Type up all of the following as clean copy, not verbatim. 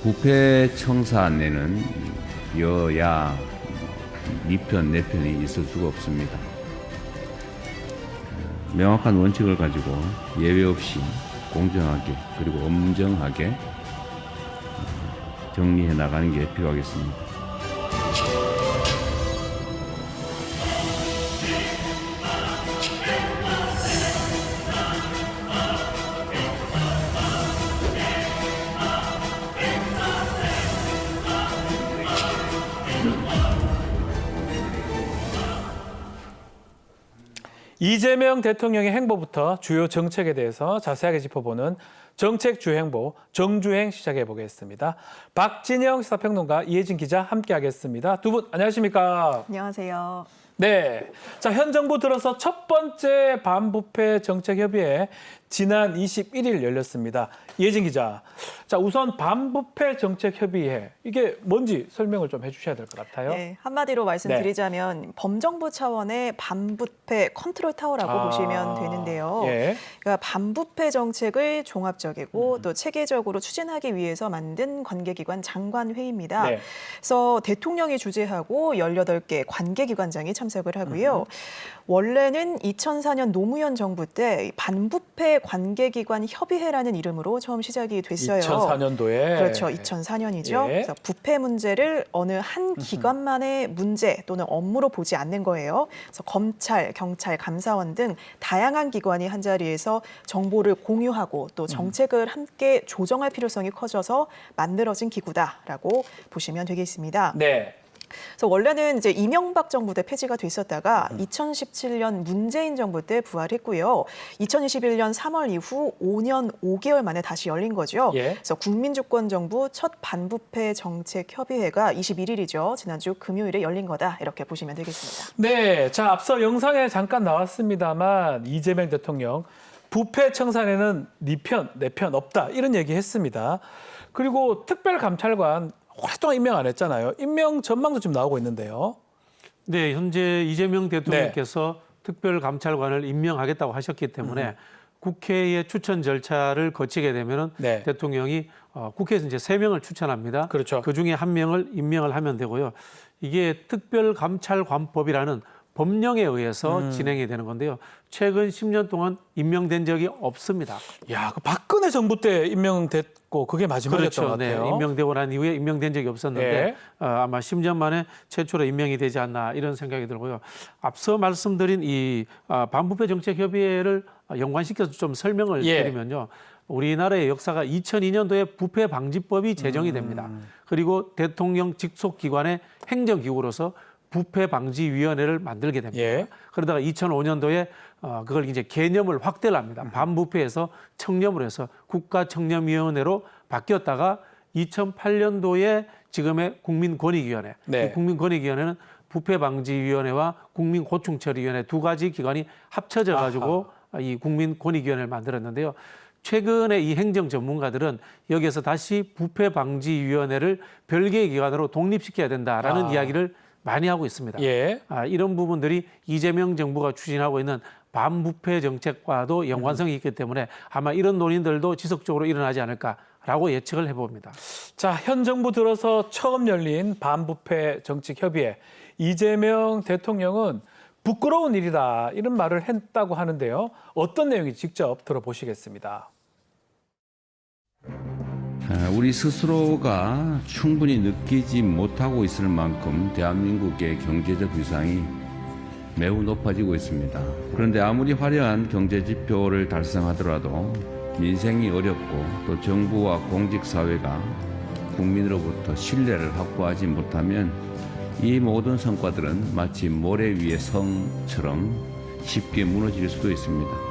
부패 청산에는 여야, 니편, 내편이 있을 수가 없습니다. 명확한 원칙을 가지고 예외 없이 공정하게 그리고 엄정하게 정리해 나가는 게 필요하겠습니다. 이재명 대통령의 행보부터 주요 정책에 대해서 자세하게 짚어보는 정책 주행보 정주행 시작해 보겠습니다. 박진영 시사평론가, 이혜진 기자 함께하겠습니다. 두 분 안녕하십니까? 안녕하세요. 네, 자, 현 정부 들어서 첫 번째 반부패 정책 협의회 지난 21일 열렸습니다. 이혜진 기자, 자, 우선 반부패 정책 협의회 이게 뭔지 설명을 좀 해주셔야 될 것 같아요. 네, 한마디로 말씀드리자면 범정부 차원의 반부패 컨트롤 타워라고 보시면 되는데요. 예. 그러니까 반부패 정책을 종합적이고 또 체계적으로 추진하기 위해서 만든 관계기관 장관회의입니다. 네. 그래서 대통령이 주재하고 18개 관계기관장이 참석을 하고요. 원래는 2004년 노무현 정부 때 반부패 관계기관 협의회라는 이름으로 처음 시작이 됐어요. 2004년도에. 그렇죠. 2004년이죠. 예. 그래서 부패 문제를 어느 한 기관만의 문제 또는 업무로 보지 않는 거예요. 그래서 검찰, 경찰, 감사원 등 다양한 기관이 한자리에서 정보를 공유하고 또 정책을 함께 조정할 필요성이 커져서 만들어진 기구다라고 보시면 되겠습니다. 네. 그래서 원래는 이제 이명박 정부 때 폐지가 됐었다가 2017년 문재인 정부 때 부활했고요. 2021년 3월 이후 5년 5개월 만에 다시 열린 거죠. 예. 그래서 국민주권정부 첫 반부패 정책 협의회가 21일이죠. 지난주 금요일에 열린 거다. 이렇게 보시면 되겠습니다. 네, 자, 앞서 영상에 잠깐 나왔습니다만 이재명 대통령 부패 청산에는 네 편, 내 편 없다 이런 얘기 했습니다. 그리고 특별감찰관 오랫동안 임명 안 했잖아요. 임명 전망도 지금 나오고 있는데요. 네, 현재 이재명 대통령께서 특별감찰관을 임명하겠다고 하셨기 때문에 국회의 추천 절차를 거치게 되면은 네. 대통령이 국회에서 이제 3명을 추천합니다. 그렇죠. 그 중에 1명을 임명을 하면 되고요. 이게 특별감찰관법이라는 법령에 의해서 진행이 되는 건데요. 최근 10년 동안 임명된 적이 없습니다. 야, 그 박근혜 정부 때 임명됐고 그게 마지막이었던 것 같아요. 네, 임명되고 난 이후에 임명된 적이 없었는데 예. 아마 10년 만에 최초로 임명이 되지 않나 이런 생각이 들고요. 앞서 말씀드린 이 반부패 정책협의회를 연관시켜서 좀 설명을 예. 드리면요. 우리나라의 역사가 2002년도에 부패 방지법이 제정이 됩니다. 그리고 대통령 직속 기관의 행정기구로서 부패방지위원회를 만들게 됩니다. 예. 그러다가 2005년도에 그걸 이제 개념을 확대를 합니다. 반부패에서 청렴을 해서 국가청렴위원회로 바뀌었다가 2008년도에 지금의 국민권익위원회. 네. 이 국민권익위원회는 부패방지위원회와 국민고충처리위원회 두 가지 기관이 합쳐져 가지고 이 국민권익위원회를 만들었는데요. 최근에 이 행정 전문가들은 여기에서 다시 부패방지위원회를 별개의 기관으로 독립시켜야 된다라는 이야기를 많이 하고 있습니다. 예. 이런 부분들이 이재명 정부가 추진하고 있는 반부패 정책과도 연관성이 있기 때문에 아마 이런 논의들도 지속적으로 일어나지 않을까라고 예측을 해봅니다. 자, 현 정부 들어서 처음 열린 반부패 정책 협의회. 이재명 대통령은 부끄러운 일이다 이런 말을 했다고 하는데요. 어떤 내용인지 직접 들어보시겠습니다. 우리 스스로가 충분히 느끼지 못하고 있을 만큼 대한민국의 경제적 위상이 매우 높아지고 있습니다. 그런데 아무리 화려한 경제 지표를 달성하더라도 민생이 어렵고 또 정부와 공직사회가 국민으로부터 신뢰를 확보하지 못하면 이 모든 성과들은 마치 모래 위의 성처럼 쉽게 무너질 수도 있습니다.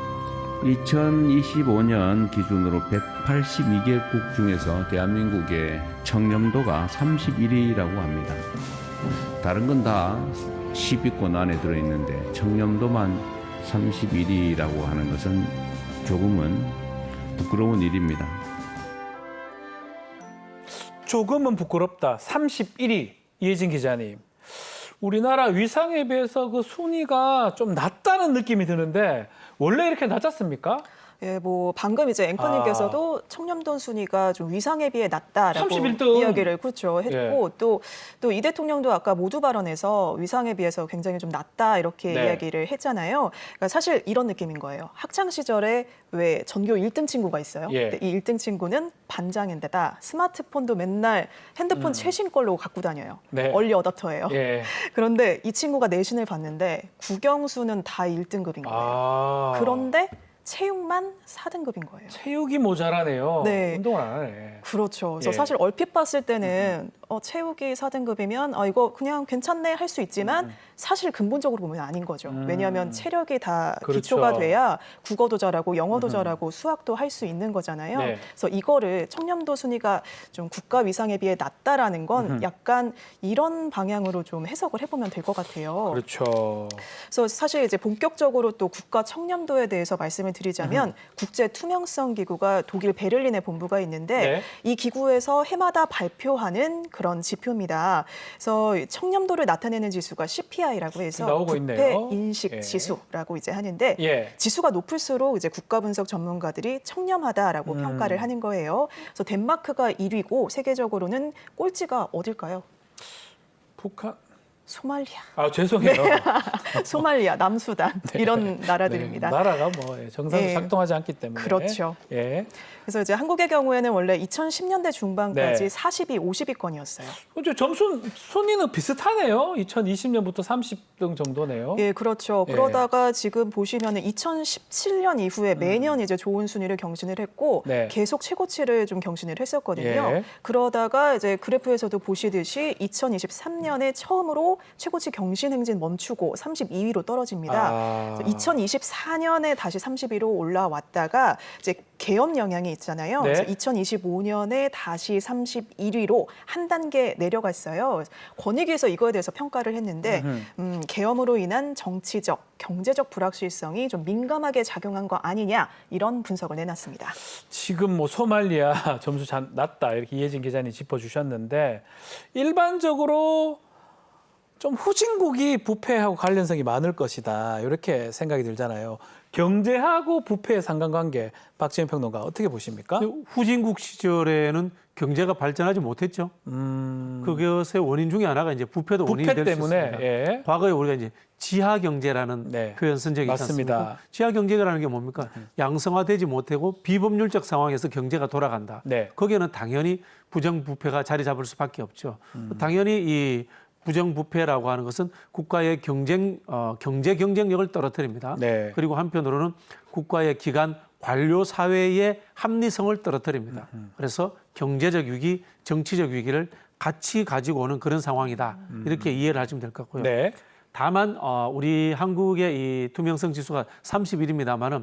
2025년 기준으로 182개국 중에서 대한민국의 청렴도가 31위라고 합니다. 다른 건 다 10위권 안에 들어있는데 청렴도만 31위라고 하는 것은 조금은 부끄러운 일입니다. 조금은 부끄럽다. 31위. 이혜진 기자님. 우리나라 위상에 비해서 그 순위가 좀 낮다는 느낌이 드는데 원래 이렇게 낮았습니까? 예, 뭐 방금 이제 앵커님께서도 청렴도 순위가 좀 위상에 비해 낮다라고 31등. 이야기를 그렇죠 했고 또 이 대통령도 아까 모두 발언에서 위상에 비해서 굉장히 좀 낮다 이렇게 네. 이야기를 했잖아요. 그러니까 사실 이런 느낌인 거예요. 학창 시절에 왜 전교 1등 친구가 있어요. 예. 근데 이 1등 친구는 반장인데다 스마트폰도 맨날 핸드폰 최신 걸로 갖고 다녀요. 네. 얼리 어댑터예요. 예. 그런데 이 친구가 내신을 봤는데 국영수는 다 1등급인 거예요. 아. 그런데 체육만 4등급인 거예요. 체육이 모자라네요. 네. 운동을 안 하네. 그렇죠. 그래서 예. 사실 얼핏 봤을 때는 체육이 4등급이면 이거 그냥 괜찮네 할 수 있지만 사실 근본적으로 보면 아닌 거죠. 왜냐하면 체력이 다 그렇죠. 기초가 돼야 국어도 잘하고 영어도 잘하고 수학도 할 수 있는 거잖아요. 네. 그래서 이거를 청렴도 순위가 좀 국가 위상에 비해 낮다라는 건 약간 이런 방향으로 좀 해석을 해보면 될 것 같아요. 그렇죠. 그래서 사실 이제 본격적으로 또 국가 청렴도에 대해서 말씀을 드리자면 국제 투명성 기구가 독일 베를린에 본부가 있는데 네. 이 기구에서 해마다 발표하는 그런 지표입니다. 그래서 청렴도를 나타내는 지수가 CPI라고 해서 나오고 부패 있네요. 인식 예. 지수라고 이제 하는데 예. 지수가 높을수록 이제 국가 분석 전문가들이 청렴하다라고 평가를 하는 거예요. 그래서 덴마크가 1위고 세계적으로는 꼴찌가 어딜까요? 북한. 소말리아. 아 죄송해요. 소말리아, 남수단 이런 나라들입니다. 네, 나라가 뭐 정상 예. 작동하지 않기 때문에. 그렇죠. 예. 그래서 이제 한국의 경우에는 원래 2010년대 중반까지 네. 40위, 50위권이었어요. 이제 점수 순위는 비슷하네요. 2020년부터 30등 정도네요. 예, 그렇죠. 예. 그러다가 지금 보시면은 2017년 이후에 매년 이제 좋은 순위를 경신을 했고 네. 계속 최고치를 좀 경신을 했었거든요. 예. 그러다가 이제 그래프에서도 보시듯이 2023년에 처음으로 최고치 경신 행진 멈추고 32위로 떨어집니다. 아. 2024년에 다시 30위로 올라왔다가 이제 계엄 영향이 있잖아요. 네. 그래서 2025년에 다시 31위로 한 단계 내려갔어요. 권익위에서 이거에 대해서 평가를 했는데 계엄으로 인한 정치적, 경제적 불확실성이 좀 민감하게 작용한 거 아니냐 이런 분석을 내놨습니다. 지금 뭐 소말리아 점수 낮다 이렇게 이혜진 기자님 짚어주셨는데 일반적으로 좀 후진국이 부패하고 관련성이 많을 것이다 이렇게 생각이 들잖아요. 경제하고 부패의 상관관계 박지현 평론가 어떻게 보십니까? 후진국 시절에는 경제가 발전하지 못했죠. 그것의 원인 중에 하나가 이제 부패도 원인이 부패 될 수 때문에 있습니다. 예. 과거에 우리가 이제 지하 경제라는 네. 표현 쓴 적이 있지 맞습니다. 않습니까? 지하 경제라는 게 뭡니까? 양성화되지 못하고 비법률적 상황에서 경제가 돌아간다. 네. 거기에는 당연히 부정부패가 자리 잡을 수밖에 없죠. 당연히 이 부정부패라고 하는 것은 국가의 경제 경쟁력을 떨어뜨립니다. 네. 그리고 한편으로는 국가의 기관 관료 사회의 합리성을 떨어뜨립니다. 그래서 경제적 위기, 정치적 위기를 같이 가지고 오는 그런 상황이다. 이렇게 이해를 하시면 될 것 같고요. 네. 다만 우리 한국의 이 투명성 지수가 31입니다만은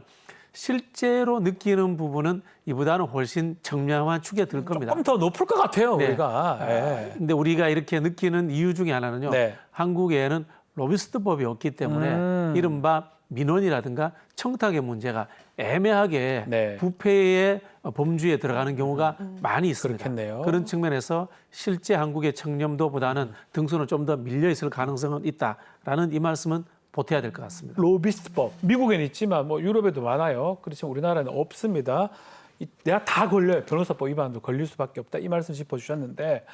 실제로 느끼는 부분은 이보다는 훨씬 청량한 축에 들 겁니다. 조금 더 높을 것 같아요 네. 우리가. 예. 근데 우리가 이렇게 느끼는 이유 중에 하나는요. 네. 한국에는 로비스트법이 없기 때문에 이른바 민원이라든가 청탁의 문제가 애매하게 네. 부패의 범주에 들어가는 경우가 많이 있습니다. 그렇겠네요. 그런 측면에서 실제 한국의 청렴도보다는 등수는 좀 더 밀려 있을 가능성은 있다라는 이 말씀은 보태야 될 것 같습니다. 로비스트법 미국에는 있지만 뭐 유럽에도 많아요. 그렇지만 우리나라는 없습니다. 내가 다 걸려요. 변호사법 위반도 걸릴 수밖에 없다. 이 말씀 짚어주셨는데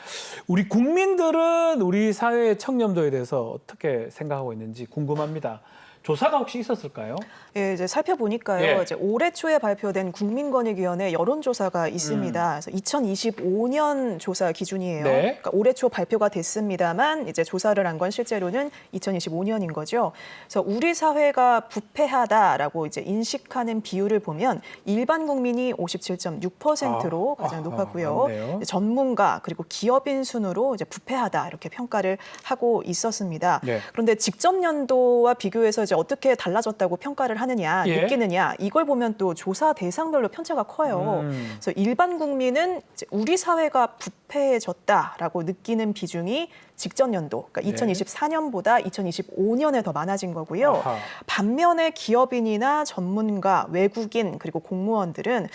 우리 국민들은 우리 사회의 청렴도에 대해서 어떻게 생각하고 있는지 궁금합니다. 조사가 혹시 있었을까요? 예, 이제 살펴보니까요. 예. 이제 올해 초에 발표된 국민권익위원회 여론조사가 있습니다. 그래서 2025년 조사 기준이에요. 네. 그러니까 올해 초 발표가 됐습니다만 이제 조사를 한 건 실제로는 2025년인 거죠. 그래서 우리 사회가 부패하다라고 이제 인식하는 비율을 보면 일반 국민이 57.6%로 가장 높았고요. 맞네요. 전문가 그리고 기업인 순으로 이제 부패하다 이렇게 평가를 하고 있었습니다. 네. 그런데 직전 연도와 비교해서 이제 어떻게 달라졌다고 평가를 하느냐, 예. 느끼느냐 이걸 보면 또 조사 대상별로 편차가 커요. 그래서 일반 국민은 이제 우리 사회가 부패해졌다라고 느끼는 비중이 직전 연도, 그러니까 2024년보다 2025년에 더 많아진 거고요. 아하. 반면에 기업인이나 전문가, 외국인 그리고 공무원들은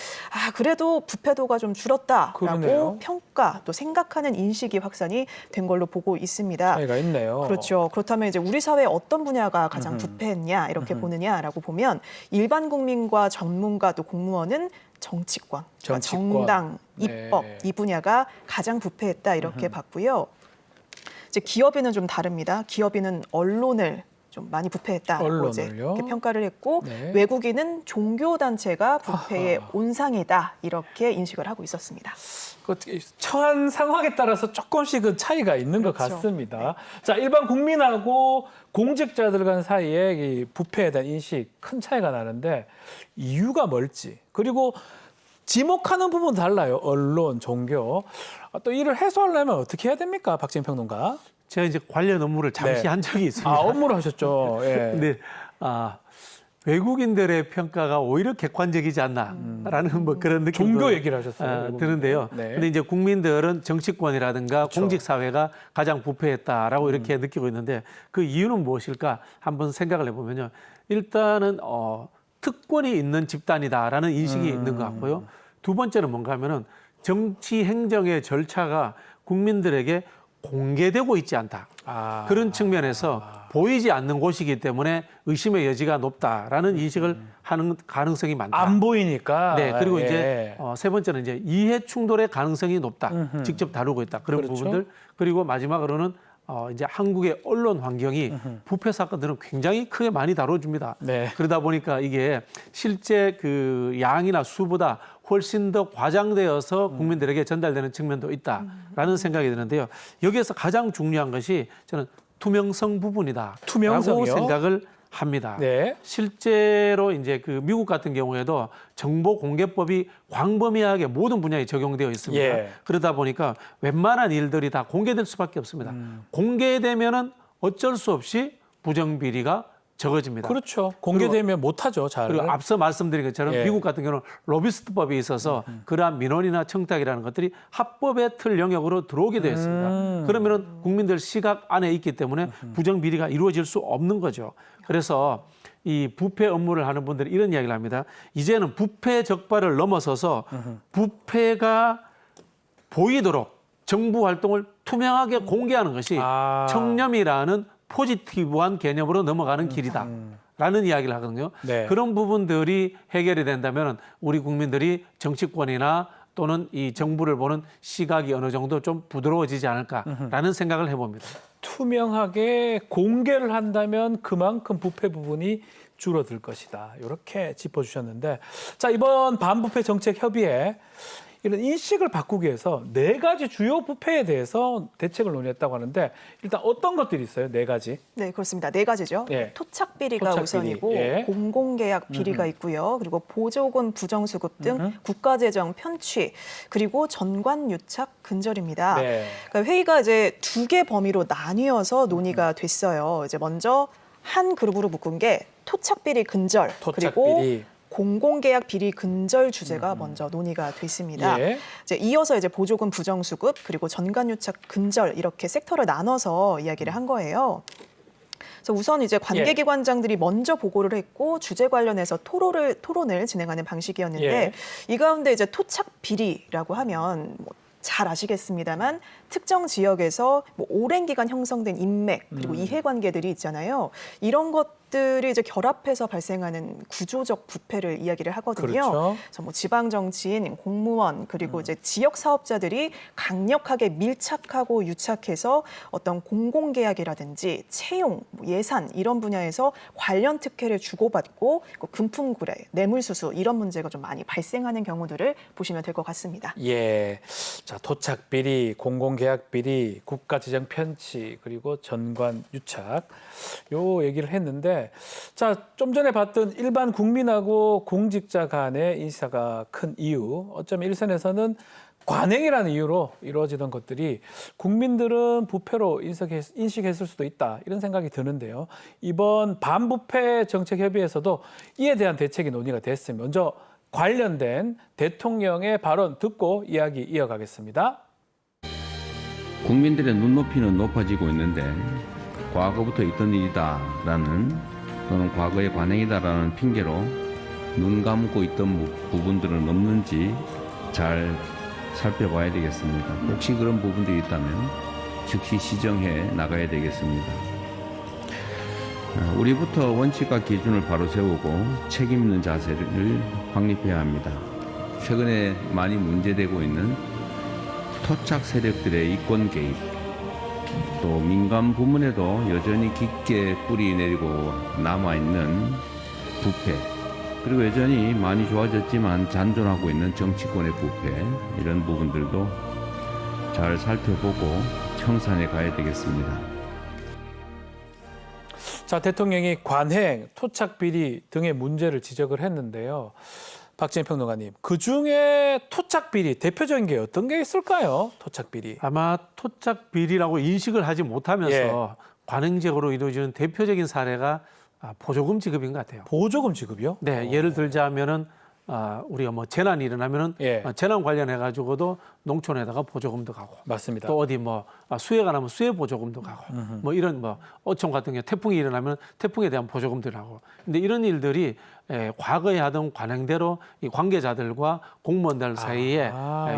그래도 부패도가 좀 줄었다라고 그러네요. 평가 또 생각하는 인식이 확산이 된 걸로 보고 있습니다. 차이가 있네요. 그렇죠. 그렇다면 이제 우리 사회 어떤 분야가 가장 부패했냐 이렇게 보느냐라고 보면 일반 국민과 전문가 또 공무원은 정치권, 그러니까 정치권. 정당, 네. 입법 이 분야가 가장 부패했다 이렇게 봤고요. 이제 기업인은 좀 다릅니다. 기업인은 언론을 좀 많이 부패했다라고 이제 언론을요? 이렇게 평가를 했고 네. 외국인은 종교 단체가 부패의 온상이다 이렇게 인식을 하고 있었습니다. 그 처한 상황에 따라서 조금씩은 차이가 있는 것 그렇죠. 같습니다. 자, 일반 국민하고 공직자들 간 사이에 이 부패에 대한 인식 큰 차이가 나는데 이유가 뭘지 그리고 지목하는 부분 달라요. 언론, 종교. 또 이를 해소하려면 어떻게 해야 됩니까, 박재민 평론가? 제가 이제 관련 업무를 잠시 네. 한 적이 있습니다. 업무를 하셨죠. 예. 근데 외국인들의 평가가 오히려 객관적이지 않나라는 뭐 그런 느낌도 종교 얘기를 하셨어요. 드는데요. 네. 근데 이제 국민들은 정치권이라든가 그렇죠. 공직 사회가 가장 부패했다라고 이렇게 느끼고 있는데 그 이유는 무엇일까 한번 생각을 해보면요. 일단은 특권이 있는 집단이다라는 인식이 있는 것 같고요. 두 번째는 뭔가 하면은 정치 행정의 절차가 국민들에게 공개되고 있지 않다. 그런 측면에서 보이지 않는 곳이기 때문에 의심의 여지가 높다라는 인식을 하는 가능성이 많다. 안 보이니까. 네, 그리고 예. 이제 세 번째는 이제 이해 충돌의 가능성이 높다. 직접 다루고 있다. 그런 그렇죠. 부분들. 그리고 마지막으로는 이제 한국의 언론 환경이 부패 사건들은 굉장히 크게 많이 다뤄줍니다. 네. 그러다 보니까 이게 실제 그 양이나 수보다 훨씬 더 과장되어서 국민들에게 전달되는 측면도 있다라는 생각이 드는데요. 여기에서 가장 중요한 것이 저는 투명성 부분이다. 투명성이요? 라고 생각을 합니다. 네. 실제로 이제 그 미국 같은 경우에도 정보 공개법이 광범위하게 모든 분야에 적용되어 있습니다. 예. 그러다 보니까 웬만한 일들이 다 공개될 수밖에 없습니다. 공개되면은 어쩔 수 없이 부정 비리가 적어집니다. 그렇죠. 공개되면 못하죠, 잘. 그리고 앞서 말씀드린 것처럼 예. 미국 같은 경우는 로비스트법이 있어서 그러한 민원이나 청탁이라는 것들이 합법의 틀 영역으로 들어오게 되어 있습니다. 그러면은 국민들 시각 안에 있기 때문에 부정 비리가 이루어질 수 없는 거죠. 그래서 이 부패 업무를 하는 분들이 이런 이야기를 합니다. 이제는 부패 적발을 넘어서서 부패가 보이도록 정부 활동을 투명하게 공개하는 것이 청렴이라는 포지티브한 개념으로 넘어가는 길이다. 라는 이야기를 하거든요. 네. 그런 부분들이 해결이 된다면 우리 국민들이 정치권이나 또는 이 정부를 보는 시각이 어느 정도 좀 부드러워지지 않을까라는 생각을 해봅니다. 투명하게 공개를 한다면 그만큼 부패 부분이 줄어들 것이다. 이렇게 짚어주셨는데, 자, 이번 반부패 정책 협의회 이런 인식을 바꾸기 위해서 4가지 주요 부패에 대해서 대책을 논의했다고 하는데 일단 어떤 것들이 있어요? 4가지. 네, 그렇습니다. 4가지죠. 예. 토착 비리가 토착 우선이고 비리, 예. 공공계약 비리가 있고요. 그리고 보조금 부정수급 등 국가재정 편취, 그리고 전관유착 근절입니다. 네. 그러니까 회의가 이제 2개 범위로 나뉘어서 논의가 됐어요. 이제 먼저 한 그룹으로 묶은 게 토착 비리 근절, 토착 그리고 비리. 공공계약 비리 근절 주제가 먼저 논의가 됐습니다. 예. 이제 이어서 이제 보조금 부정수급 그리고 전관유착 근절 이렇게 섹터를 나눠서 이야기를 한 거예요. 그래서 우선 이제 관계기관장들이 먼저 보고를 했고 주제 관련해서 토론을 진행하는 방식이었는데 예. 이 가운데 이제 토착 비리라고 하면 잘 아시겠습니다만 특정 지역에서 오랜 기간 형성된 인맥 그리고 이해관계들이 있잖아요. 이런 것들이 이제 결합해서 발생하는 구조적 부패를 이야기를 하거든요. 그렇죠. 그래서 지방 정치인, 공무원 그리고 이제 지역 사업자들이 강력하게 밀착하고 유착해서 어떤 공공계약이라든지 채용, 예산 이런 분야에서 관련 특혜를 주고받고 금품거래, 뇌물수수 이런 문제가 좀 많이 발생하는 경우들을 보시면 될 것 같습니다. 예. 자, 토착 비리, 공공계약 비리, 국가재정 편취, 그리고 전관 유착. 요 얘기를 했는데 자, 좀 전에 봤던 일반 국민하고 공직자 간의 인사가 큰 이유. 어쩌면 일선에서는 관행이라는 이유로 이루어지던 것들이 국민들은 부패로 인식했을 수도 있다. 이런 생각이 드는데요. 이번 반부패 정책협의회에서도 이에 대한 대책이 논의가 됐습니다. 먼저 관련된 대통령의 발언 듣고 이야기 이어가겠습니다. 국민들의 눈높이는 높아지고 있는데 과거부터 있던 일이다라는 또는 과거의 관행이다라는 핑계로 눈 감고 있던 부분들은 없는지 잘 살펴봐야 되겠습니다. 혹시 그런 부분들이 있다면 즉시 시정해 나가야 되겠습니다. 우리부터 원칙과 기준을 바로 세우고 책임 있는 자세를 확립해야 합니다. 최근에 많이 문제되고 있는 토착 세력들의 이권 개입, 또 민간 부문에도 여전히 깊게 뿌리 내리고 남아있는 부패, 그리고 여전히 많이 좋아졌지만 잔존하고 있는 정치권의 부패, 이런 부분들도 잘 살펴보고 청산해 가야 되겠습니다. 자, 대통령이 관행, 토착 비리 등의 문제를 지적을 했는데요. 박지원 평론가님, 그중에 토착 비리 대표적인 게 어떤 게 있을까요? 토착 비리. 아마 토착 비리라고 인식을 하지 못하면서 예. 관행적으로 이루어지는 대표적인 사례가 보조금 지급인 것 같아요. 보조금 지급이요? 네, 예를 들자면은 우리가 뭐 재난이 일어나면은 예. 재난 관련해 가지고도 농촌에다가 보조금도 가고 맞습니다. 또 어디 뭐 수해가 나면 수해 보조금도 가고 뭐 이런 뭐 어촌 같은 경우 태풍이 일어나면 태풍에 대한 보조금도 나고. 근데 이런 일들이 과거에 하던 관행대로 이 관계자들과 공무원들 사이에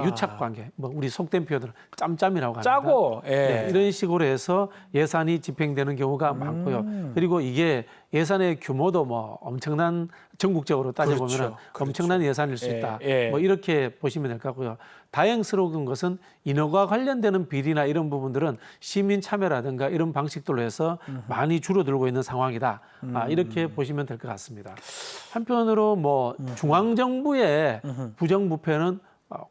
유착 관계, 뭐 우리 속된 표현으로 짬짬이라고 합니다. 짜고, 예. 네, 이런 식으로 해서 예산이 집행되는 경우가 많고요. 그리고 이게 예산의 규모도 뭐 엄청난 전국적으로 따져보면 그렇죠. 엄청난 예산일 수 예, 있다. 예. 뭐 이렇게 보시면 될 것 같고요. 다행스러운 것은 인허가 관련되는 비리나 이런 부분들은 시민 참여라든가 이런 방식들로 해서 많이 줄어들고 있는 상황이다. 이렇게 보시면 될 것 같습니다. 한편으로 뭐 중앙정부의 부정부패는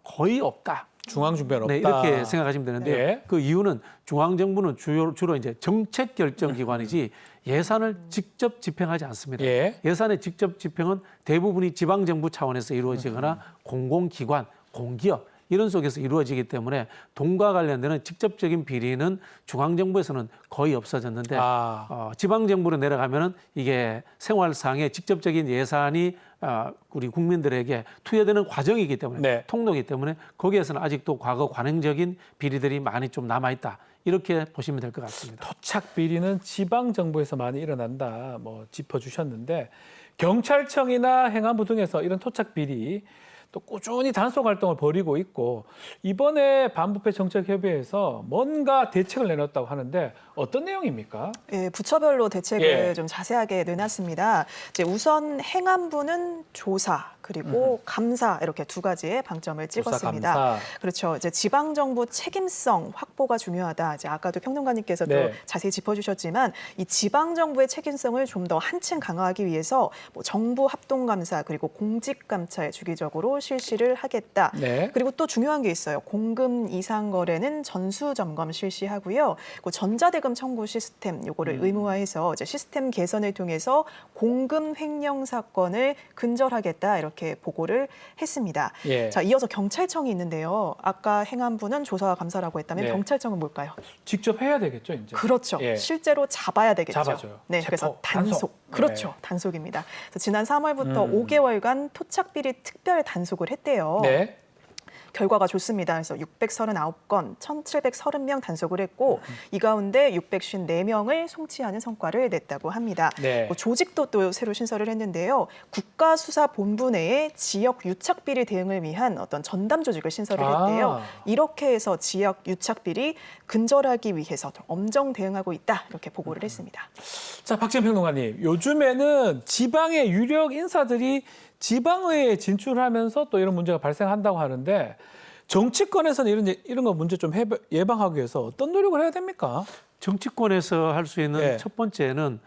거의 없다. 중앙준비는 없다. 네, 이렇게 생각하시면 되는데요. 예. 그 이유는 중앙정부는 주로 이제 정책 결정 기관이지 예산을 직접 집행하지 않습니다. 예. 예산의 직접 집행은 대부분이 지방정부 차원에서 이루어지거나 공공기관, 공기업 이런 속에서 이루어지기 때문에 돈과 관련되는 직접적인 비리는 중앙정부에서는 거의 없어졌는데 지방정부로 내려가면은 이게 생활상의 직접적인 예산이 우리 국민들에게 투여되는 과정이기 때문에 네. 통로이기 때문에 거기에서는 아직도 과거 관행적인 비리들이 많이 좀 남아있다. 이렇게 보시면 될 것 같습니다. 토착 비리는 지방 정부에서 많이 일어난다. 뭐 짚어주셨는데 경찰청이나 행안부 등에서 이런 토착 비리 또 꾸준히 단속 활동을 벌이고 있고 이번에 반부패 정책협의회에서 뭔가 대책을 내놨다고 하는데 어떤 내용입니까? 예, 부처별로 대책을 예. 좀 자세하게 내놨습니다. 이제 우선 행안부는 조사 그리고 감사 이렇게 두 가지의 방점을 찍었습니다. 감사. 그렇죠. 이제 지방 정부 책임성 확보가 중요하다. 이제 아까도 평론가님께서도 네. 자세히 짚어주셨지만 이 지방 정부의 책임성을 좀 더 한층 강화하기 위해서 뭐 정부 합동 감사 그리고 공직 감찰 주기적으로 실시를 하겠다. 네. 그리고 또 중요한 게 있어요. 공금 이상 거래는 전수 점검 실시하고요. 그 전자대금 청구 시스템 요거를 의무화해서 이제 시스템 개선을 통해서 공금 횡령 사건을 근절하겠다 이렇게 보고를 했습니다. 예. 자, 이어서 경찰청이 있는데요. 아까 행안부는 조사와 감사라고 했다면 네. 경찰청은 뭘까요? 직접 해야 되겠죠, 이제. 그렇죠. 예. 실제로 잡아야 되겠죠. 잡아줘요. 네, 체포, 그래서 단속. 단속. 그렇죠. 네. 단속입니다. 그래서 지난 3월부터 5개월간 토착비리 특별 단속을 했대요. 네. 결과가 좋습니다. 그래서 639건, 1,730명 단속을 했고 이 가운데 654명을 송치하는 성과를 냈다고 합니다. 네. 조직도 또 새로 신설을 했는데요. 국가수사본부 내에 지역 유착비리 대응을 위한 어떤 전담 조직을 신설을 했대요. 이렇게 해서 지역 유착비리 근절하기 위해서 엄정 대응하고 있다. 이렇게 보고를 했습니다. 자, 박지원 평론가님. 요즘에는 지방의 유력 인사들이 지방의회에 진출하면서 또 이런 문제가 발생한다고 하는데 정치권에서는 이런 거 문제 좀 예방하기 위해서 어떤 노력을 해야 됩니까? 정치권에서 할 수 있는 네. 첫 번째는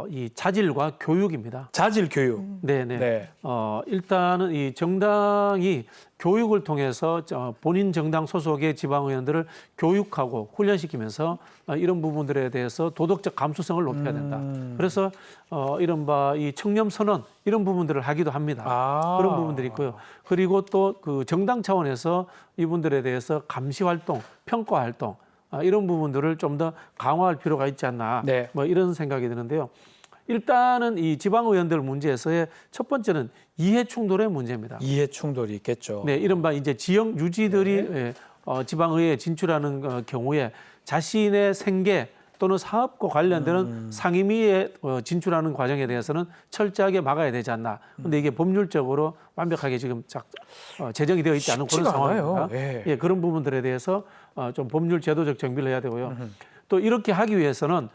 이 자질과 교육입니다. 자질 교육. 네네. 네. 일단은 이 정당이 교육을 통해서 본인 정당 소속의 지방의원들을 교육하고 훈련시키면서 이런 부분들에 대해서 도덕적 감수성을 높여야 된다. 그래서 이른바 이 청렴 선언 이런 부분들을 하기도 합니다. 그런 부분들이 있고요. 그리고 또 그 정당 차원에서 이분들에 대해서 감시 활동, 평가 활동 이런 부분들을 좀 더 강화할 필요가 있지 않나. 네. 뭐 이런 생각이 드는데요. 일단은 이 지방의원들 문제에서의 첫 번째는 이해 충돌의 문제입니다. 이해 충돌이 있겠죠. 네, 이른바 이제 지역 유지들이 지방의회에 진출하는 경우에 자신의 생계 또는 사업과 관련되는 상임위에 진출하는 과정에 대해서는 철저하게 막아야 되지 않나. 근데 이게 법률적으로 완벽하게 지금 제정이 되어 있지 않은 그런 쉽지가 상황입니다. 않아요. 예. 예, 그런 부분들에 대해서 좀 법률 제도적 정비를 해야 되고요. 또 이렇게 하기 위해서는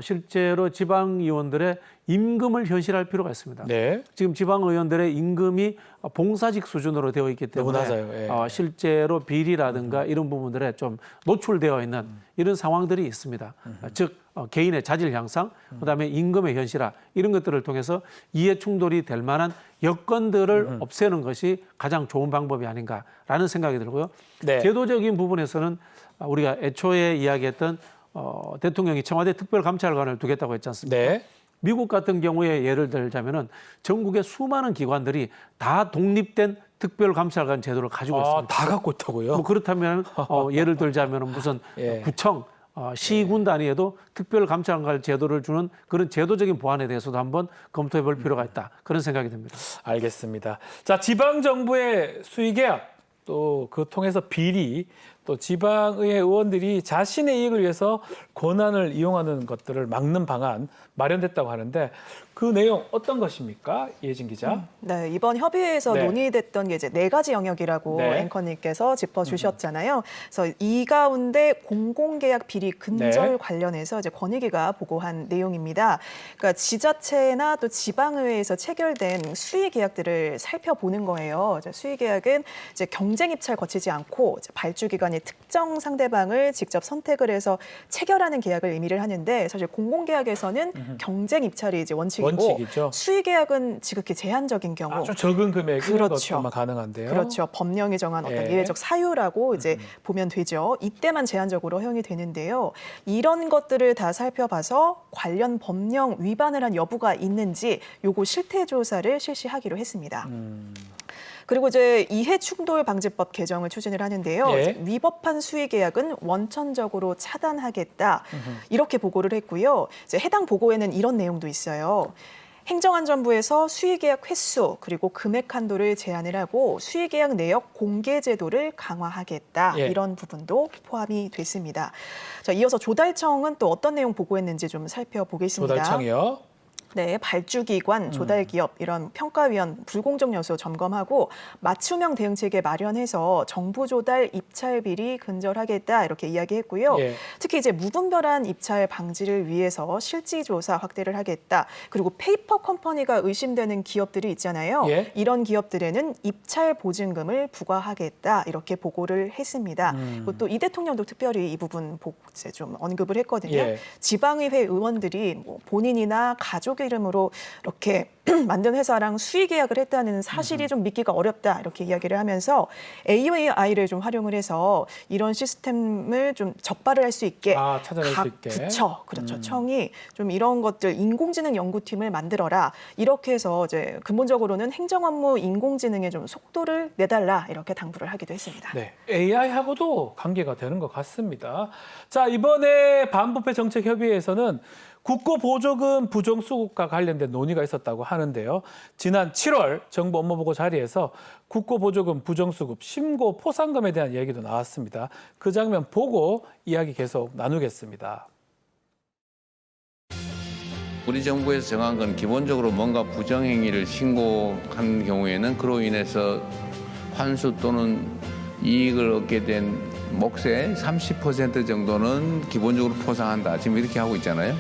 실제로 지방의원들의 임금을 현실할 필요가 있습니다. 네. 지금 지방의원들의 임금이 봉사직 수준으로 되어 있기 너무 때문에 낮아요. 예. 실제로 비리라든가 이런 부분들에 좀 노출되어 있는 이런 상황들이 있습니다. 즉 개인의 자질 향상, 그다음에 임금의 현실화 이런 것들을 통해서 이해 충돌이 될 만한 여건들을 없애는 것이 가장 좋은 방법이 아닌가라는 생각이 들고요. 네. 제도적인 부분에서는 우리가 애초에 이야기했던 대통령이 청와대 특별감찰관을 두겠다고 했지 않습니까? 네. 미국 같은 경우에 예를 들자면은 전국의 수많은 기관들이 다 독립된 특별감찰관 제도를 가지고 있습니다. 다 갖고 있다고요? 뭐 그렇다면 예를 들자면은 무슨 예. 구청, 시군 단위에도 특별감찰관 제도를 주는 그런 제도적인 보완에 대해서도 한번 검토해 볼 필요가 있다. 그런 생각이 듭니다. 알겠습니다. 자, 지방 정부의 수의계약 또 그 통해서 비리 또 지방의회 의원들이 자신의 이익을 위해서 권한을 이용하는 것들을 막는 방안 마련됐다고 하는데 그 내용 어떤 것입니까? 이혜진 기자. 네, 이번 협의회에서 네. 논의됐던 게 이제 4가지 영역이라고 네. 앵커님께서 짚어주셨잖아요. 그래서 이 가운데 공공계약 비리 근절 네. 관련해서 이제 권익위가 보고한 내용입니다. 그러니까 지자체나 또 지방의회에서 체결된 수의 계약들을 살펴보는 거예요. 수의 계약은 이제 경쟁 입찰 거치지 않고 이제 발주 기관이 특정 상대방을 직접 선택을 해서 체결하는 계약을 의미를 하는데 사실 공공계약에서는 경쟁 입찰이 이제 원칙이고 원칙이죠. 수의 계약은 지극히 제한적인 경우. 아주 적은 금액 이런 그렇죠. 것만 가능한데요. 그렇죠. 법령이 정한 어떤 예. 예외적 사유라고 이제 보면 되죠. 이때만 제한적으로 허용이 되는데요. 이런 것들을 다 살펴봐서 관련 법령 위반을 한 여부가 있는지 요거 실태 조사를 실시하기로 했습니다. 그리고 이제 이해충돌방지법 개정을 추진을 하는데요. 예. 이제 위법한 수의계약은 원천적으로 차단하겠다. 이렇게 보고를 했고요. 이제 해당 보고에는 이런 내용도 있어요. 행정안전부에서 수의계약 횟수 그리고 금액 한도를 제한을 하고 수의계약 내역 공개 제도를 강화하겠다. 예. 이런 부분도 포함이 됐습니다. 자, 이어서 조달청은 또 어떤 내용 보고했는지 좀 살펴보겠습니다. 조달청이요. 네, 발주기관, 조달기업 이런 평가위원 불공정 요소 점검하고 맞춤형 대응체계 마련해서 정부 조달 입찰 비리 근절하겠다 이렇게 이야기했고요. 예. 특히 이제 무분별한 입찰 방지를 위해서 실지 조사 확대를 하겠다. 그리고 페이퍼 컴퍼니가 의심되는 기업들이 있잖아요. 예. 이런 기업들에는 입찰 보증금을 부과하겠다 이렇게 보고를 했습니다. 그리고 또 이 대통령도 특별히 이 부분 이제 좀 언급을 했거든요. 예. 지방의회 의원들이 뭐 본인이나 가족의 이름으로 이렇게 만든 회사랑 수의 계약을 했다는 사실이 좀 믿기가 어렵다 이렇게 이야기를 하면서 AI를 좀 활용을 해서 이런 시스템을 좀 적발을 할 수 있게 찾아낼 수 있게. 부처 그렇죠 청이 좀 이런 것들 인공지능 연구팀을 만들어라 이렇게 해서 이제 근본적으로는 행정업무 인공지능에 좀 속도를 내달라 이렇게 당부를 하기도 했습니다. 네, AI하고도 관계가 되는 것 같습니다. 자, 이번에 반부패 정책협의회에서는 국고보조금 부정수급과 관련된 논의가 있었다고 하는데요. 지난 7월 정부 업무보고 자리에서 국고보조금 부정수급 심고 포상금에 대한 얘기도 나왔습니다. 그 장면 보고 이야기 계속 나누겠습니다. 우리 정부에서 정한 건 기본적으로 뭔가 부정행위를 신고한 경우에는 그로 인해서 환수 또는 이익을 얻게 된 몫의 30% 정도는 기본적으로 포상한다. 지금 이렇게 하고 있잖아요.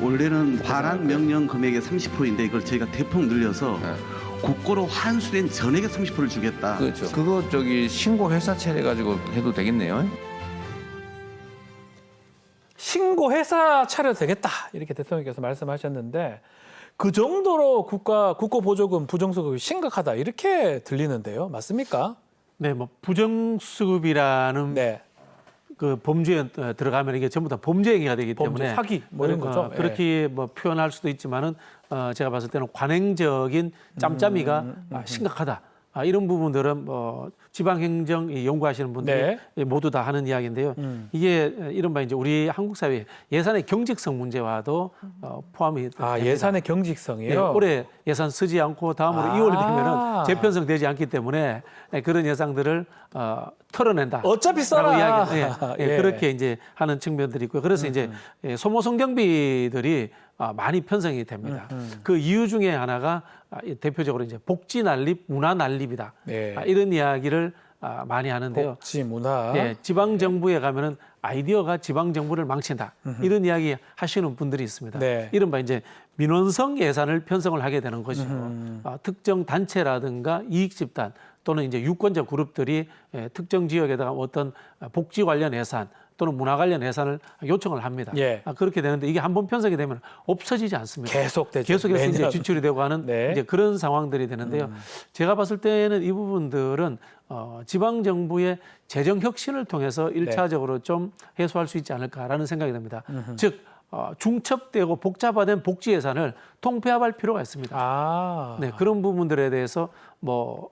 원래는 반환 명령 금액의 30%인데 이걸 저희가 대폭 늘려서 국고로 환수된 전액의 30%를 주겠다. 그렇죠. 그거 신고 회사 차려가지고 해도 되겠네요. 신고 회사 차려도 되겠다 이렇게 대통령께서 말씀하셨는데 그 정도로 국고보조금 부정수급이 심각하다 이렇게 들리는데요. 맞습니까? 네, 뭐 부정수급이라는 네. 그 범죄에 들어가면 이게 전부 다 범죄 행위가 되기 범죄, 때문에 사기 뭐 이런 거죠. 그렇게 뭐 표현할 수도 있지만은 제가 봤을 때는 관행적인 짬짬이가 심각하다. 이런 부분들은 뭐 지방행정 연구하시는 분들이 모두 다 하는 이야기인데요. 이게 이른바 이제 우리 한국 사회 예산의 경직성 문제와도 포함이 됩니다. 예산의 경직성이요? 네, 올해 예산 쓰지 않고 다음으로 2월 되면은 재편성되지 않기 때문에 그런 예산들을 털어낸다. 어차피 써라. 그렇게 이제 하는 측면들이 있고요. 그래서 이제 소모성 경비들이 많이 편성이 됩니다. 그 이유 중에 하나가 대표적으로 이제 복지 난립, 문화 난립이다. 이런 이야기를 많이 하는데요. 복지, 문화. 지방 정부에 가면은 아이디어가 지방 정부를 망친다. 이런 이야기 하시는 분들이 있습니다. 이른바 이제 민원성 예산을 편성을 하게 되는 것이고 특정 단체라든가 이익 집단 또는 이제 유권자 그룹들이 특정 지역에다가 어떤 복지 관련 예산 또는 문화 관련 예산을 요청을 합니다. 그렇게 되는데 이게 한번 편성이 되면 없어지지 않습니다. 계속되죠. 계속해서 이제 지출이 되고 하는 이제 그런 상황들이 되는데요. 제가 봤을 때는 이 부분들은 지방 정부의 재정 혁신을 통해서 일차적으로 좀 해소할 수 있지 않을까라는 생각이 듭니다. 즉 중첩되고 복잡화된 복지 예산을 통폐합할 필요가 있습니다. 그런 부분들에 대해서 뭐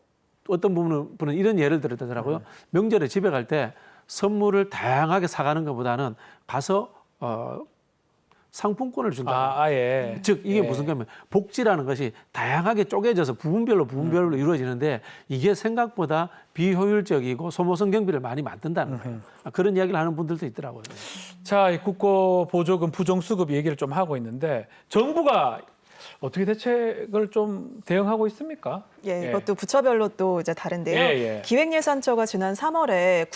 어떤 부분은 이런 예를 들더라고요. 명절에 집에 갈 때 선물을 다양하게 사가는 것보다는 가서 상품권을 준다. 즉 이게 무슨 거냐면 복지라는 것이 다양하게 쪼개져서 부분별로 이루어지는데 이게 생각보다 비효율적이고 소모성 경비를 많이 만든다는 거예요. 그런 이야기를 하는 분들도 있더라고요. 자, 이 국고보조금 부정수급 얘기를 좀 하고 있는데 정부가 어떻게 대책을 좀 대응하고 있습니까? 이것도 부처별로 또 이제 다른데요. 기획예산처가 지난 3월에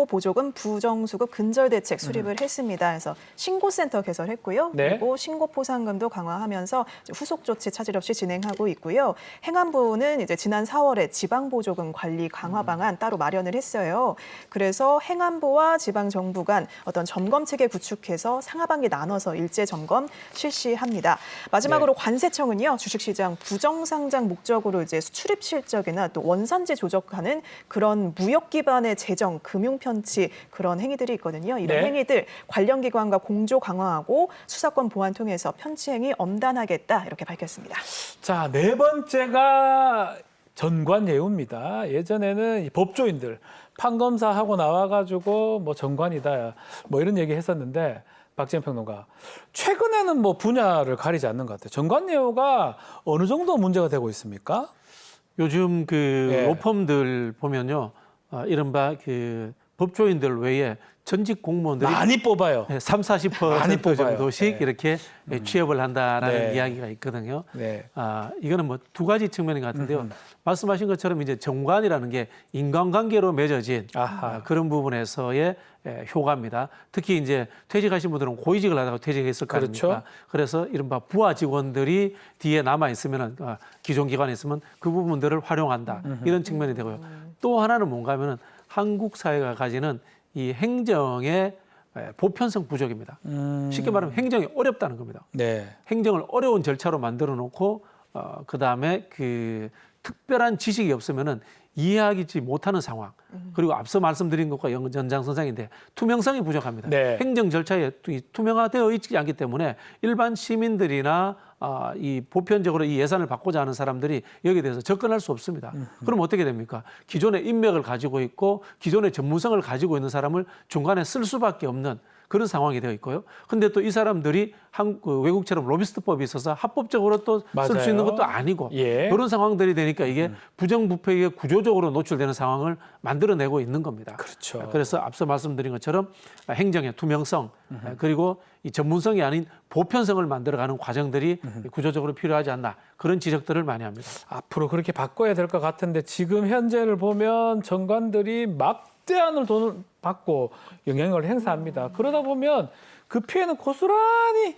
보조금 부정수급 근절 대책 수립을 했습니다. 그래서 신고센터 개설했고요. 그리고 신고 포상금도 강화하면서 후속 조치 차질 없이 진행하고 있고요. 행안부는 이제 지난 4월에 지방보조금 관리 강화 방안 따로 마련을 했어요. 그래서 행안부와 지방정부 간 어떤 점검 체계 구축해서 상하반기 나눠서 일제 점검 실시합니다. 마지막으로 관세청은요, 주식시장 부정상장 목적으로 이제 수출입 실적이나 또 원산지 조작하는 그런 무역 기반의 재정, 금융 편치 그런 행위들이 있거든요. 이런 행위들 관련 기관과 공조 강화하고 수사권 보완 통해서 편치 행위 엄단하겠다 이렇게 밝혔습니다. 자, 네 번째가 전관예우입니다. 예전에는 이 법조인들 판검사하고 나와가지고 뭐 전관이다 뭐 이런 얘기 했었는데 박지원 평론가 최근에는 뭐 분야를 가리지 않는 것 같아요. 전관예우가 어느 정도 문제가 되고 있습니까? 요즘 그 로펌들 보면요, 이른바 그 법조인들 외에 전직 공무원들이 많이 뽑아요. 30-40% 정도씩 이렇게 취업을 한다라는 이야기가 있거든요. 이거는 뭐 두 가지 측면인 것 같은데요. 말씀하신 것처럼 이제 정관이라는 게 인간관계로 맺어진 그런 부분에서의 효과입니다. 특히 이제 퇴직하신 분들은 고위직을 하다가 퇴직했을 거 아닙니까? 그래서 이른바 부하 직원들이 뒤에 남아 있으면 기존 기관에 있으면 그 부분들을 활용한다 이런 측면이 되고요. 또 하나는 뭔가 하면은 한국 사회가 가지는 이 행정의 보편성 부족입니다. 쉽게 말하면 행정이 어렵다는 겁니다. 행정을 어려운 절차로 만들어 놓고 그다음에 그 특별한 지식이 없으면은 이해하지 못하는 상황. 그리고 앞서 말씀드린 것과 연장선상인데 투명성이 부족합니다. 행정 절차에 투명화되어 있지 않기 때문에 일반 시민들이나 이 보편적으로 이 예산을 받고자 하는 사람들이 여기에 대해서 접근할 수 없습니다. 그럼 어떻게 됩니까? 기존의 인맥을 가지고 있고 기존의 전문성을 가지고 있는 사람을 중간에 쓸 수밖에 없는 그런 상황이 되어 있고요. 근데 또 이 사람들이 외국처럼 로비스트법이 있어서 합법적으로 또 쓸 수 있는 것도 아니고 그런 상황들이 되니까 이게 부정부패에 구조적으로 노출되는 상황을 만들어내고 있는 겁니다. 그래서 앞서 말씀드린 것처럼 행정의 투명성 그리고 이 전문성이 아닌 보편성을 만들어가는 과정들이 구조적으로 필요하지 않나 그런 지적들을 많이 합니다. 앞으로 그렇게 바꿔야 될 것 같은데 지금 현재를 보면 정관들이 막대한을 돈을 받고 영향력을 행사합니다. 그러다 보면 그 피해는 고스란히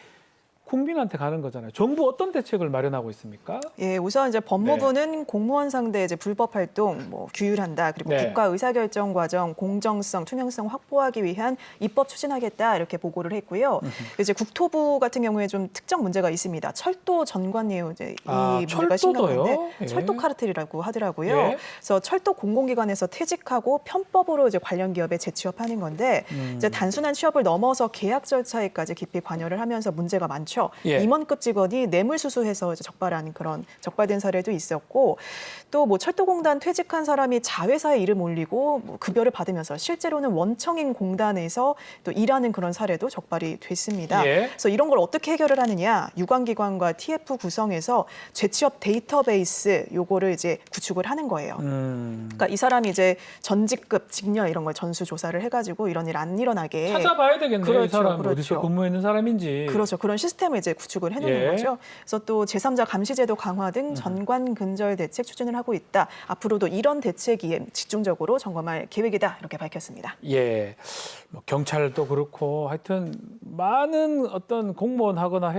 국민한테 가는 거잖아요. 정부 어떤 대책을 마련하고 있습니까? 우선 이제 법무부는 공무원 상대 이제 불법 활동 뭐 규율한다. 그리고 국가 의사결정 과정 공정성, 투명성 확보하기 위한 입법 추진하겠다 이렇게 보고를 했고요. 이제 국토부 같은 경우에 좀 특정 문제가 있습니다. 철도 전관예우 이제 이 문제가 심각한데 철도 카르텔이라고 하더라고요. 그래서 철도 공공기관에서 퇴직하고 편법으로 이제 관련 기업에 재취업하는 건데 이제 단순한 취업을 넘어서 계약 절차에까지 깊이 관여를 하면서 문제가 많죠. 많죠. 예. 임원급 직원이 뇌물수수해서 이제 적발한 그런 적발된 사례도 있었고 또 뭐 철도공단 퇴직한 사람이 자회사에 이름 올리고 뭐 급여를 받으면서 실제로는 원청인 공단에서 또 일하는 그런 사례도 적발이 됐습니다. 예. 그래서 이런 걸 어떻게 해결을 하느냐? 유관기관과 TF 구성해서 재취업 데이터베이스 요거를 이제 구축을 하는 거예요. 그러니까 이 사람이 이제 전직급, 직렬 이런 걸 전수조사를 해가지고 이런 일 안 일어나게 찾아봐야 되겠네요. 이 그렇죠, 사람 그렇죠. 어디서 근무했는 사람인지. 그렇죠. 그런 시스템을 이제 구축을 해놓는 예. 거죠. 그래서 또 제3자 감시제도 강화 등 전관 근절 대책 추진을 하고 있다. 앞으로도 이런 대책이 집중적으로 점검할 계획이다. 이렇게 밝혔습니다. 예, 뭐 경찰도 그렇고 하여튼 많은 어떤 공무원하거나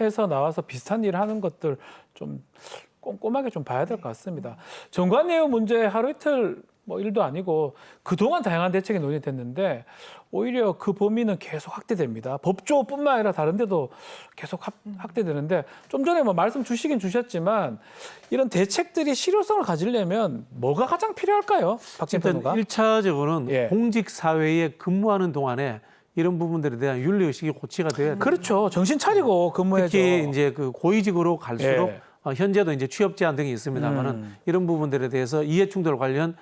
해서 나와서 비슷한 일을 하는 것들 좀 꼼꼼하게 좀 봐야 될 것 같습니다. 정관예우 문제 하루 이틀 뭐 일도 아니고 그동안 다양한 대책이 논의됐는데 오히려 그 범위는 계속 확대됩니다. 법조뿐만 아니라 다른 데도 계속 확대되는데 좀 전에 뭐 말씀 주시긴 주셨지만 이런 대책들이 실효성을 가지려면 뭐가 가장 필요할까요? 박진 일단 평론가. 1차적으로는 예. 공직 사회에 근무하는 동안에 이런 부분들에 대한 윤리 의식이 고취가 돼야 돼요. 그렇죠. 정신 차리고 근무해줘. 특히 이제 그 고위직으로 갈수록 예. 현재도 이제 취업 제한 등이 있습니다만은 이런 부분들에 대해서 이해 충돌 관련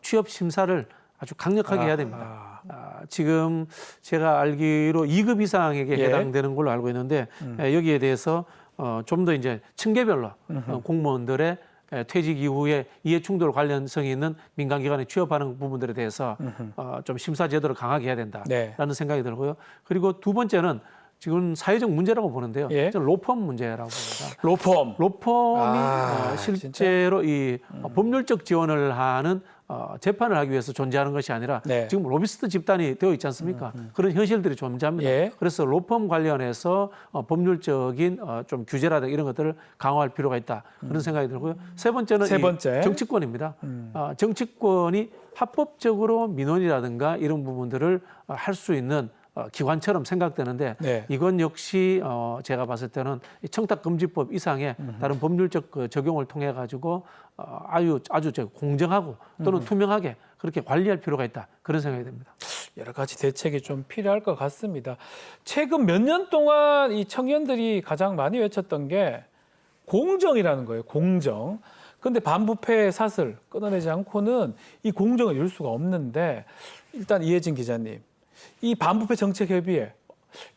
취업 심사를 아주 강력하게 해야 됩니다. 지금 제가 알기로 2급 이상에게 예. 해당되는 걸로 알고 있는데 여기에 대해서 좀 더 이제 층계별로 공무원들의 퇴직 이후에 이해 충돌 관련성이 있는 민간기관에 취업하는 부분들에 대해서 좀 심사 제도를 강하게 해야 된다라는 네. 생각이 들고요. 그리고 두 번째는 지금 사회적 문제라고 보는데요. 예. 저는 로펌 문제라고 봅니다. 로펌. 로펌이 진짜? 실제로 이 법률적 지원을 하는 재판을 하기 위해서 존재하는 것이 아니라 네. 지금 로비스트 집단이 되어 있지 않습니까? 그런 현실들이 존재합니다. 예. 그래서 로펌 관련해서 법률적인 좀 규제라든가 이런 것들을 강화할 필요가 있다. 그런 생각이 들고요. 세 번째는 세 번째. 이 정치권입니다. 정치권이 합법적으로 민원이라든가 이런 부분들을 할 수 있는 기관처럼 생각되는데 네. 이건 역시 제가 봤을 때는 이 청탁금지법 이상의 다른 법률적 그 적용을 통해 가지고 아주 공정하고 또는 투명하게 그렇게 관리할 필요가 있다 그런 생각이 듭니다. 여러 가지 대책이 좀 필요할 것 같습니다. 최근 몇 년 동안 이 청년들이 가장 많이 외쳤던 게 공정이라는 거예요. 공정. 그런데 반부패의 사슬 끊어내지 않고는 이 공정을 이룰 수가 없는데 일단 이혜진 기자님. 이 반부패 정책협의회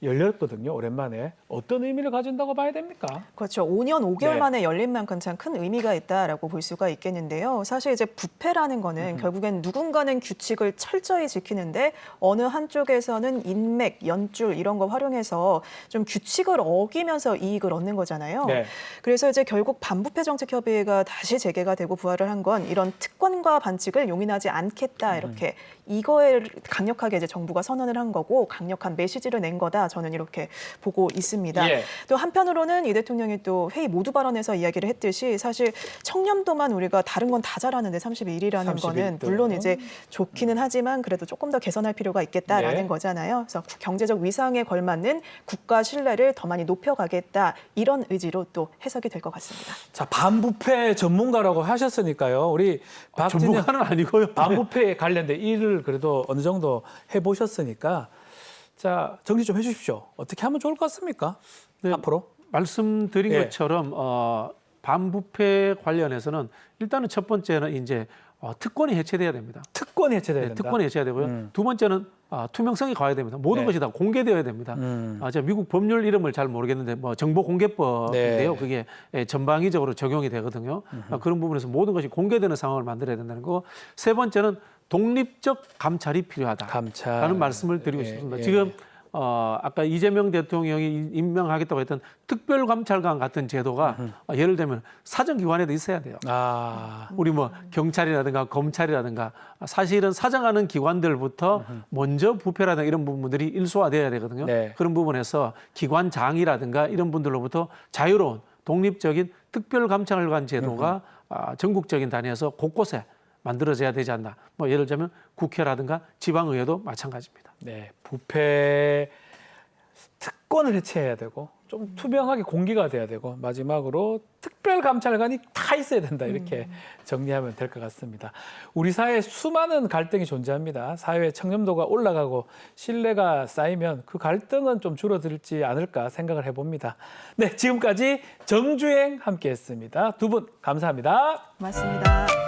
열렸거든요. 오랜만에. 어떤 의미를 가진다고 봐야 됩니까? 그렇죠. 5년 5개월 네. 만에 열린 만큼 참 큰 의미가 있다라고 볼 수가 있겠는데요. 사실 이제 부패라는 거는 결국엔 누군가는 규칙을 철저히 지키는데 어느 한쪽에서는 인맥, 연줄 이런 거 활용해서 좀 규칙을 어기면서 이익을 얻는 거잖아요. 네. 그래서 이제 결국 반부패 정책협의회가 다시 재개가 되고 부활을 한 건 이런 특권과 반칙을 용인하지 않겠다 이렇게 이거에 강력하게 이제 정부가 선언을 한 거고 강력한 메시지를 낸 거다 저는 이렇게 보고 있습니다. 예. 또 한편으로는 이 대통령이 또 회의 모두 발언에서 이야기를 했듯이 사실 청렴도만 우리가 다른 건 다 잘하는데 31위라는 거는 31등. 물론 이제 좋기는 하지만 그래도 조금 더 개선할 필요가 있겠다라는 네. 거잖아요. 그래서 경제적 위상에 걸맞는 국가 신뢰를 더 많이 높여가겠다 이런 의지로 또 해석이 될 것 같습니다. 자, 반부패 전문가라고 하셨으니까요. 우리 박진영 전문가는 아니고요. 반부패에 관련된 일을 그래도 어느 정도 해보셨으니까 자, 정리 좀 해주십시오. 어떻게 하면 좋을 것 같습니까? 네. 앞으로? 말씀드린 예. 것처럼 반부패 관련해서는 일단은 첫 번째는 이제 특권이 해체돼야 됩니다. 특권이 해체돼야 네, 된다. 특권이 해체돼야 되고요. 두 번째는 투명성이 가야 됩니다. 모든 네. 것이 다 공개되어야 됩니다. 제가 미국 법률 이름을 잘 모르겠는데 뭐 정보공개법인데요. 네. 그게 전방위적으로 적용이 되거든요. 그런 부분에서 모든 것이 공개되는 상황을 만들어야 된다는 거. 세 번째는 독립적 감찰이 필요하다라는 감찰. 말씀을 드리고 예, 싶습니다. 예. 지금 아까 이재명 대통령이 임명하겠다고 했던 특별감찰관 같은 제도가 예를 들면 사정기관에도 있어야 돼요. 우리 뭐 경찰이라든가 검찰이라든가 사실은 사정하는 기관들부터 먼저 부패라든가 이런 부분들이 일소화돼야 되거든요. 네. 그런 부분에서 기관장이라든가 이런 분들로부터 자유로운 독립적인 특별감찰관 제도가 전국적인 단위에서 곳곳에 만들어져야 되지 않나. 뭐 예를 들면 국회라든가 지방의회도 마찬가지입니다. 네, 부패 특권을 해체해야 되고 좀 투명하게 공개가 돼야 되고 마지막으로 특별감찰관이 다 있어야 된다 이렇게 정리하면 될 것 같습니다. 우리 사회에 수많은 갈등이 존재합니다. 사회의 청렴도가 올라가고 신뢰가 쌓이면 그 갈등은 좀 줄어들지 않을까 생각을 해봅니다. 네, 지금까지 정주행 함께했습니다. 두 분 감사합니다. 고맙습니다.